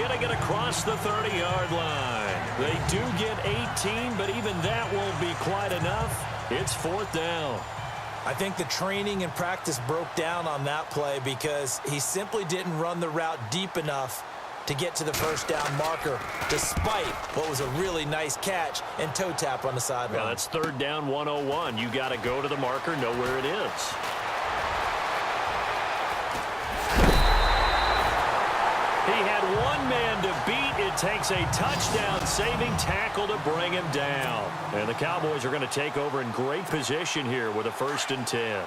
getting it across the 30-yard line. They do get 18, but even that won't be quite enough. It's 4th down. I think the training and practice broke down on that play because he simply didn't run the route deep enough to get to the first down marker, despite what was a really nice catch and toe tap on the sideline. Yeah, that's 3rd down 101. You got to go to the marker, know where it is. He had one man to beat. It takes a touchdown-saving tackle to bring him down. And the Cowboys are going to take over in great position here with a 1st and 10.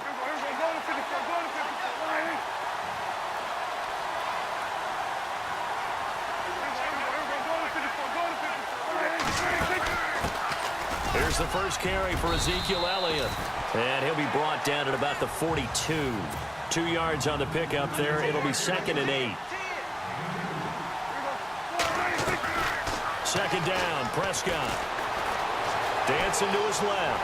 Here's the first carry for Ezekiel Elliott. And he'll be brought down at about the 42. 2 yards on the pickup there. It'll be 2nd and 8. 2nd down, Prescott. Dancing to his left.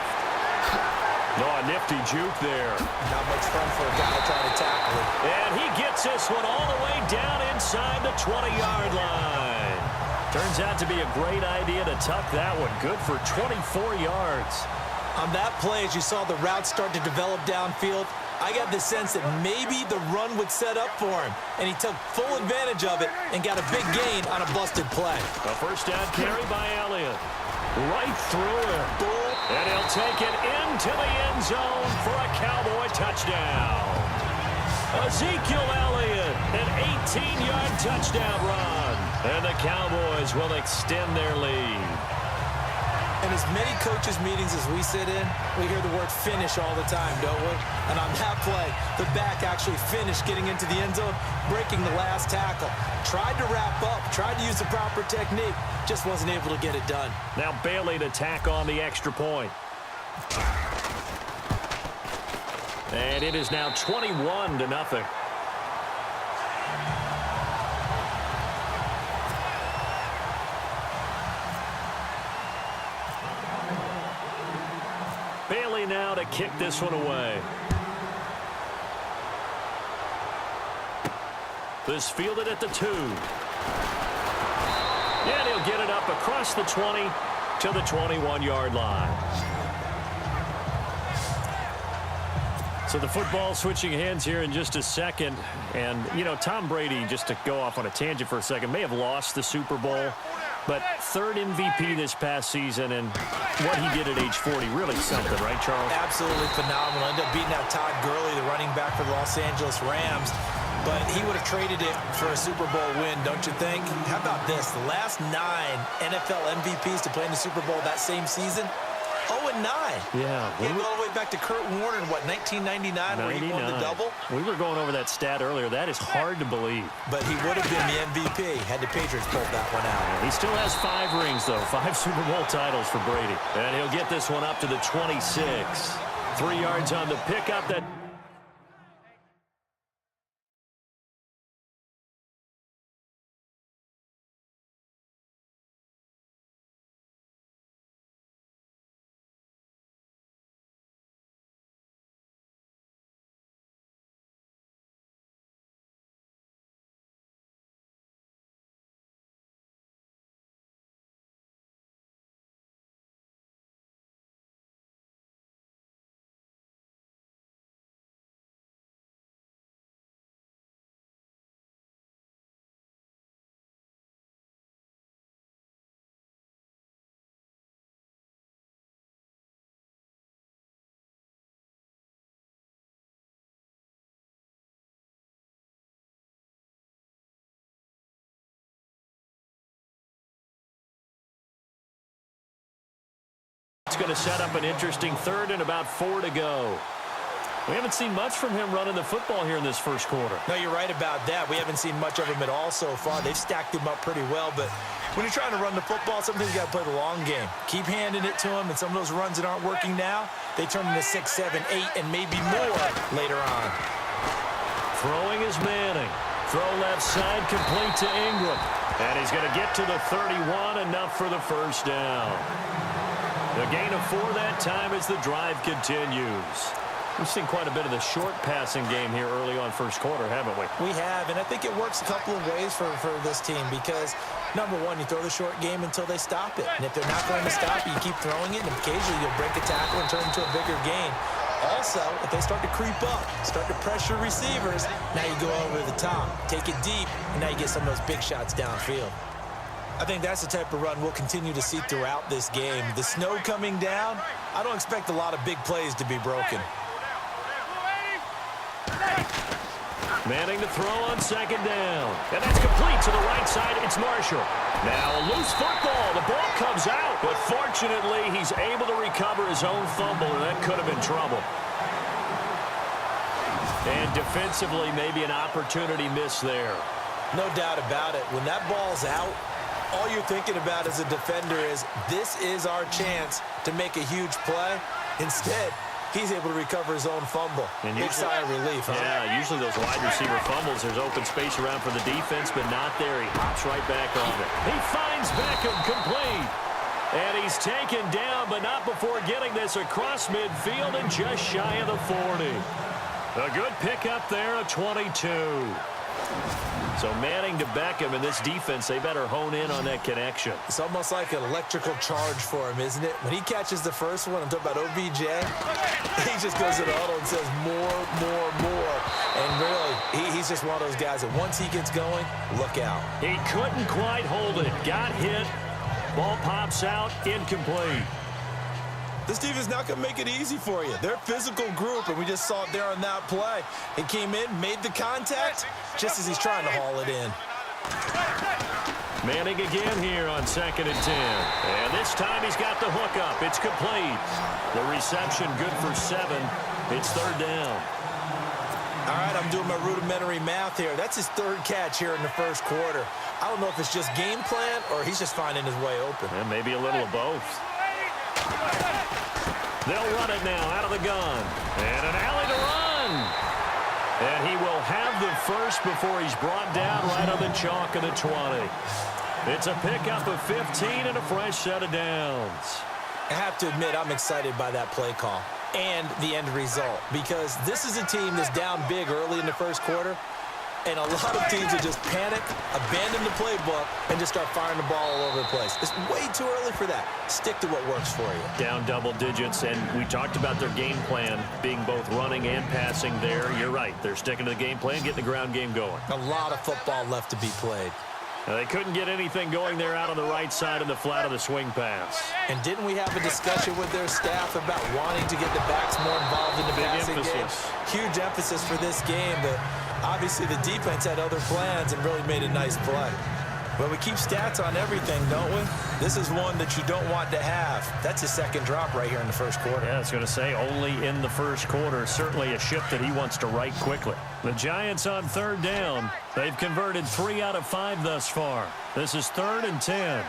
Oh, a nifty juke there. Not much fun for a guy trying to tackle him. And he gets this one all the way down inside the 20-yard line. Turns out to be a great idea to tuck that one. Good for 24 yards. On that play, as you saw the route start to develop downfield, I got the sense that maybe the run would set up for him, and he took full advantage of it and got a big gain on a busted play. A 1st down carry by Elliott. Right through him. And he'll take it into the end zone for a Cowboy touchdown. Ezekiel Elliott, an 18-yard touchdown run. And the Cowboys will extend their lead. In as many coaches' meetings as we sit in, we hear the word finish all the time, don't we? And on that play, the back actually finished getting into the end zone, breaking the last tackle. Tried to wrap up, tried to use the proper technique, just wasn't able to get it done. Now Bailey to tack on the extra point. And it is now 21-0. Bailey now to kick this one away. This fielded at the 2. And he'll get it up across the 20 to the 21-yard line. So the football switching hands here in just a second. And, you know, Tom Brady, just to go off on a tangent for a second, may have lost the Super Bowl. But 3rd MVP this past season, and what he did at age 40, really something, right, Charles? Absolutely phenomenal. Ended up beating out Todd Gurley, the running back for the Los Angeles Rams. But he would have traded it for a Super Bowl win, don't you think? How about this? The last 9 NFL MVPs to play in the Super Bowl that same season, 0-9. Yeah. He went all the way back to Kurt Warner in, what, 1999 where he won the double? We were going over that stat earlier. That is hard to believe. But he would have been the MVP had the Patriots pulled that one out. He still has 5 rings, though. 5 Super Bowl titles for Brady. And he'll get this one up to the 26. 3 yards on the pickup. That it's going to set up an interesting 3rd and about 4 to go. We haven't seen much from him running the football here in this first quarter. No, you're right about that. We haven't seen much of him at all so far. They've stacked him up pretty well, but when you're trying to run the football, sometimes you got to play the long game. Keep handing it to him, and some of those runs that aren't working now, they turn into 6, 7, 8, and maybe more later on. Throwing is Manning. Throw left side, complete to Ingram. And he's going to get to the 31, enough for the first down. A gain of 4 that time as the drive continues. We've seen quite a bit of the short passing game here early on first quarter, haven't we? We have, and I think it works a couple of ways for this team because, number one, you throw the short game until they stop it. And if they're not going to stop it, you keep throwing it, and occasionally you'll break a tackle and turn it into a bigger gain. Also, if they start to creep up, start to pressure receivers, now you go over the top, take it deep, and now you get some of those big shots downfield. I think that's the type of run we'll continue to see throughout this game. The snow coming down, I don't expect a lot of big plays to be broken. Manning to throw on second down. And that's complete to the right side. It's Marshall. Now a loose football. The ball comes out. But fortunately, he's able to recover his own fumble, and that could have been trouble. And defensively, maybe an opportunity miss there. No doubt about it. When that ball's out, all you're thinking about as a defender is, this is our chance to make a huge play. Instead, he's able to recover his own fumble. And big sigh of relief, huh? Yeah, usually those wide receiver fumbles, there's open space around for the defense, but not there. He hops right back on it. He finds Beckham complete. And he's taken down, but not before getting this across midfield and just shy of the 40. A good pickup there, a 22. So Manning to Beckham, and this defense, they better hone in on that connection. It's almost like an electrical charge for him, isn't it? When he catches the first one, I'm talking about OBJ, he just goes to the huddle and says more, more, more. And really, he's just one of those guys that once he gets going, look out. He couldn't quite hold it. Got hit. Ball pops out, incomplete. This defense is not going to make it easy for you. They're a physical group, and we just saw it there on that play. He came in, made the contact, just as he's trying to haul it in. Manning again here on 2nd and 10. And this time he's got the hook up. It's complete. The reception good for 7. It's 3rd down. All right, I'm doing my rudimentary math here. That's his 3rd catch here in the first quarter. I don't know if it's just game plan or he's just finding his way open. And maybe a little of both. They'll run it now out of the gun. And an alley to run. And he will have the first before he's brought down right on the chalk of the 20. It's a pickup of 15 and a fresh set of downs. I have to admit, I'm excited by that play call and the end result, because this is a team that's down big early in the first quarter, and a lot of teams will just panic, abandon the playbook, and just start firing the ball all over the place. It's way too early for that. Stick to what works for you. Down double digits, and we talked about their game plan being both running and passing there. You're right. They're sticking to the game plan, getting the ground game going. A lot of football left to be played. They couldn't get anything going there out on the right side of the flat of the swing pass. And didn't we have a discussion with their staff about wanting to get the backs more involved in the passing game? Huge emphasis for this game, but obviously the defense had other plans and really made a nice play. Well, we keep stats on everything, don't we? This is one that you don't want to have. That's his 2nd drop right here in the first quarter. Yeah, I was going to say, only in the first quarter. Certainly a ship that he wants to right quickly. The Giants on 3rd down. They've converted 3 out of 5 thus far. This is 3rd and 10.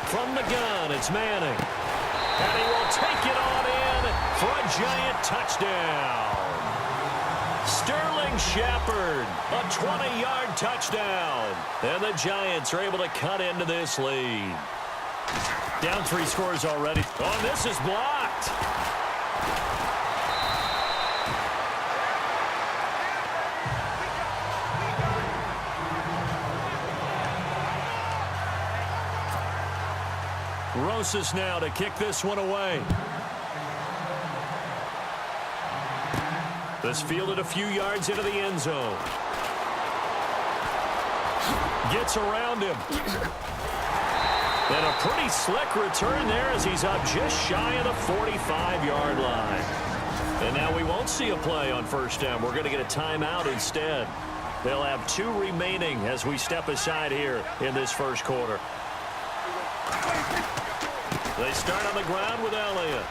From the gun, it's Manning. And he will take it on in for a Giant touchdown. Sterling Shepard, a 20-yard touchdown. And the Giants are able to cut into this lead. Down 3 scores already. Oh, this is blocked. Rosas now to kick this one away. This fielded a few yards into the end zone. Gets around him. And a pretty slick return there as he's up just shy of the 45-yard line. And now we won't see a play on 1st down. We're going to get a timeout instead. They'll have 2 remaining as we step aside here in this first quarter. They start on the ground with Elliott.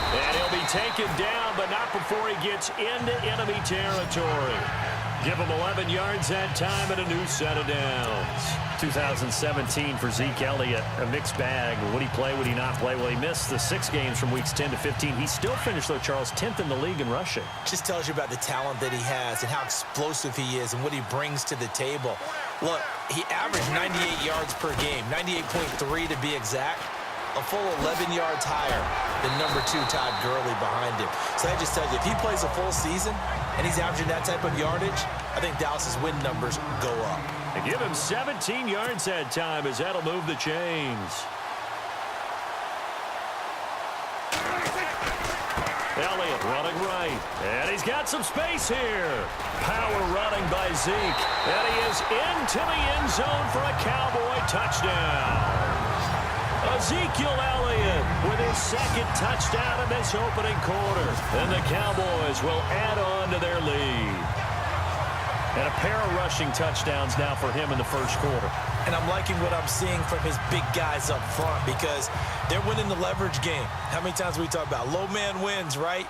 And he'll be taken down, but not before he gets into enemy territory. Give him 11 yards that time and a new set of downs. 2017 for Zeke Elliott, a mixed bag. Would he play, would he not play? Well, he missed the 6 games from weeks 10 to 15. He still finished, though, Charles, 10th in the league in rushing. Just tells you about the talent that he has and how explosive he is and what he brings to the table. Look, he averaged 98 yards per game, 98.3 to be exact. a full 11 yards higher than number 2 Todd Gurley behind him. So that just tells you, if he plays a full season and he's averaging that type of yardage, I think Dallas's win numbers go up. They give him 17 yards that time as that'll move the chains. Elliott running right, and he's got some space here. Power running by Zeke, and he is into the end zone for a Cowboy touchdown. Ezekiel Elliott with his second touchdown in this opening quarter, and the Cowboys will add on to their lead. And a pair of rushing touchdowns now for him in the first quarter. And I'm liking what I'm seeing from his big guys up front because they're winning the leverage game. How many times we talk about low man wins, right?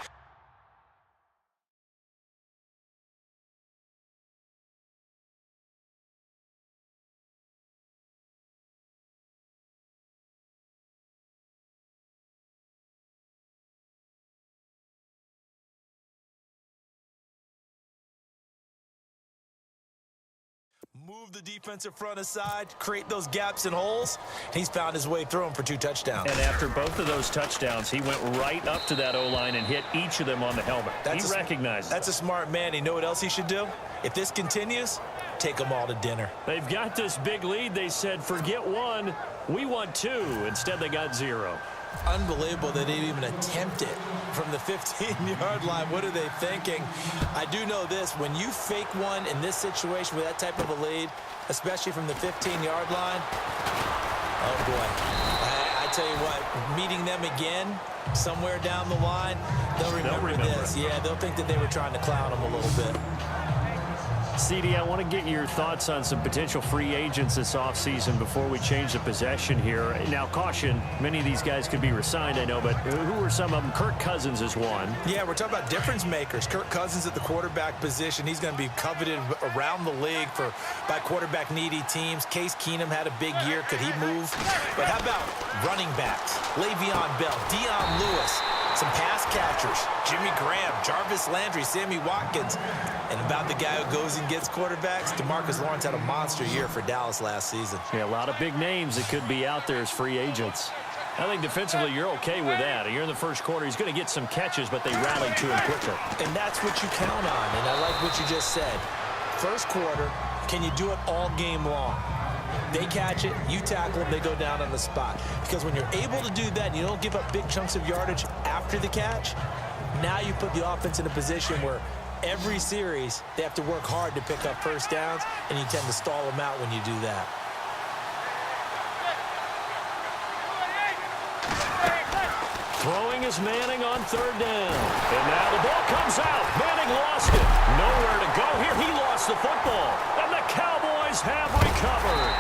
Move the defensive front aside, create those gaps and holes. He's found his way through them for 2 touchdowns. And after both of those touchdowns, he went right up to that O-line and hit each of them on the helmet. He recognized it. That's a smart man. You know what else he should do? If this continues, take them all to dinner. They've got this big lead. They said, forget 1. We want 2. Instead, they got 0. Unbelievable they didn't even attempt it from the 15-yard line. What are they thinking? I do know this. When you fake one in this situation with that type of a lead, especially from the 15-yard line, oh, boy. I tell you what, meeting them again somewhere down the line, they'll remember this. Yeah, they'll think that they were trying to clown them a little bit. CD, I want to get your thoughts on some potential free agents this offseason before we change the possession here. Now, caution, many of these guys could be re-signed, I know, but who are some of them? Kirk Cousins is one. Yeah, we're talking about difference makers. Kirk Cousins at the quarterback position. He's going to be coveted around the league by quarterback-needy teams. Case Keenum had a big year. Could he move? But how about running backs? Le'Veon Bell, Dion Lewis, some pass catchers, Jimmy Graham, Jarvis Landry, Sammy Watkins. And about the guy who goes and gets quarterbacks, DeMarcus Lawrence had a monster year for Dallas last season. Yeah, a lot of big names that could be out there as free agents. I think defensively you're okay with that. You're in the first quarter. He's going to get some catches, but they rallied to him quickly. And that's what you count on, and I like what you just said. First quarter, can you do it all game long? They catch it, you tackle them, they go down on the spot. Because when you're able to do that and you don't give up big chunks of yardage after the catch, now you put the offense in a position where every series they have to work hard to pick up first downs, and you tend to stall them out when you do that. Throwing is Manning on third down. And now the ball comes out. Manning lost it. Nowhere to go here. He lost the football. And the Cowboys have recovered.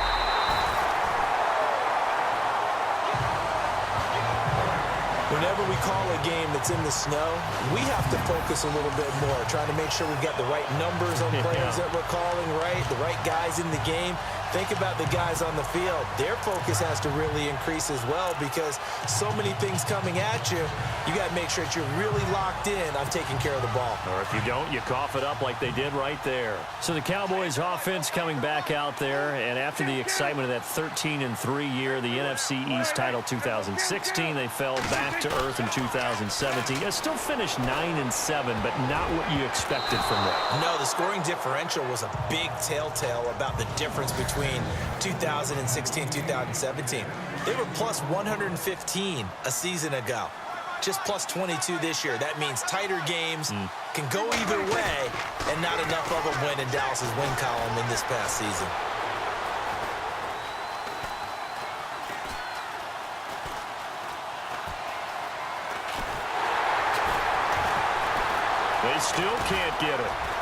Whenever we call a game that's in the snow, we have to focus a little bit more, trying to make sure we've got the right numbers on players that we're calling, right? The right guys in the game. Think about the guys on the field. Their focus has to really increase as well because so many things coming at you, you got to make sure that you're really locked in on taking care of the ball. Or if you don't, you cough it up like they did right there. So the Cowboys offense coming back out there, and after the excitement of that 13-3 year, the NFC East title 2016, they fell back to earth in 2017. They still finished 9-7, but not what you expected from them. No, the scoring differential was a big telltale about the difference between 2016 2017. They were plus 115 a season ago. Just plus 22 this year. That means tighter games can go either way, and not enough of them went in Dallas's win column in this past season. They still can't get it.